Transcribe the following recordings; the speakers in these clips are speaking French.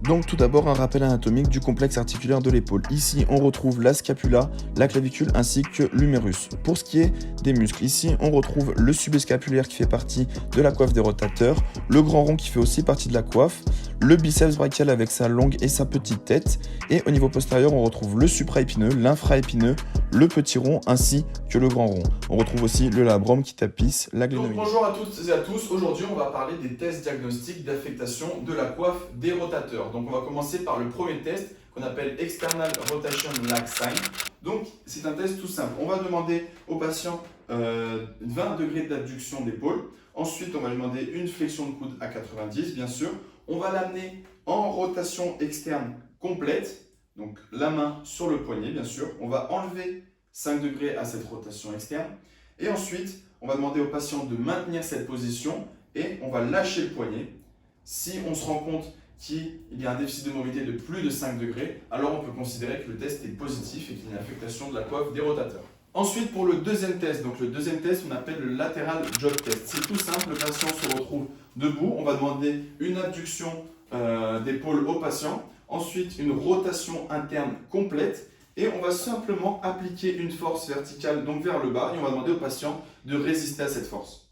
Donc tout d'abord un rappel anatomique du complexe articulaire de l'épaule. Ici on retrouve la scapula, la clavicule ainsi que l'humérus. Pour ce qui est des muscles, ici on retrouve le subscapulaire qui fait partie de la coiffe des rotateurs, le grand rond qui fait aussi partie de la coiffe, le biceps brachial avec sa longue et sa petite tête, et au niveau postérieur on retrouve le supraépineux, l'infraépineux, le petit rond ainsi que le grand rond. On retrouve aussi le labrum qui tapisse la glénomie. Donc, bonjour à toutes et à tous, aujourd'hui on va parler des tests diagnostiques d'affectation de la coiffe des rotateurs. Donc on va commencer par le premier test qu'on appelle External Rotation Lag Sign. Donc c'est un test tout simple, on va demander au patient 20 degrés d'abduction d'épaule. Ensuite on va lui demander une flexion de coude à 90 bien sûr. On va l'amener en rotation externe complète, donc la main sur le poignet bien sûr. On va enlever 5 degrés à cette rotation externe. Et ensuite, on va demander au patient de maintenir cette position et on va lâcher le poignet. Si on se rend compte qu'il y a un déficit de mobilité de plus de 5 degrés, alors on peut considérer que le test est positif et qu'il y a une affectation de la coiffe des rotateurs. Ensuite, pour le deuxième test, donc le deuxième test, on appelle le lateral jog test. C'est tout simple, le patient se retrouve debout. On va demander une abduction d'épaule au patient, ensuite une rotation interne complète. Et on va simplement appliquer une force verticale donc vers le bas et on va demander au patient de résister à cette force.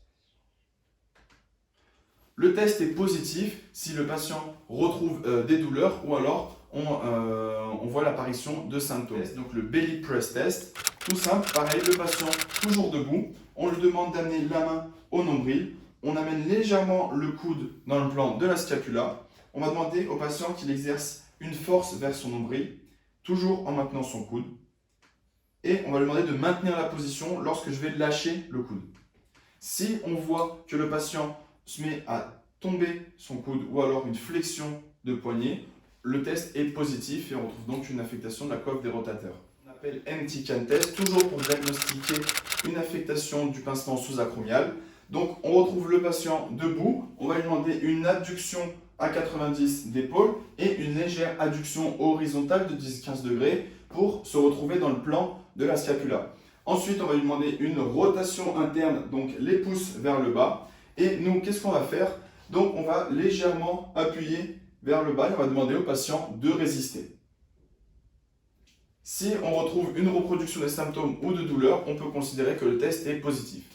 Le test est positif si le patient retrouve des douleurs ou alors on voit l'apparition de symptômes. Donc le belly press test, tout simple, pareil, le patient toujours debout, on lui demande d'amener la main au nombril, on amène légèrement le coude dans le plan de la scapula, on va demander au patient qu'il exerce une force vers son nombril, toujours en maintenant son coude. Et on va lui demander de maintenir la position lorsque je vais lâcher le coude. Si on voit que le patient se met à tomber son coude ou alors une flexion de poignet, le test est positif et on retrouve donc une affectation de la coiffe des rotateurs. On appelle MT-CAN test, toujours pour diagnostiquer une affectation du pincement sous-acromial. Donc on retrouve le patient debout, on va lui demander une abduction à 90 d'épaule et une légère adduction horizontale de 10-15 degrés pour se retrouver dans le plan de la scapula. Ensuite, on va lui demander une rotation interne, donc les pouces vers le bas. Et nous, qu'est-ce qu'on va faire? Donc, on va légèrement appuyer vers le bas et on va demander au patient de résister. Si on retrouve une reproduction des symptômes ou de douleurs, on peut considérer que le test est positif.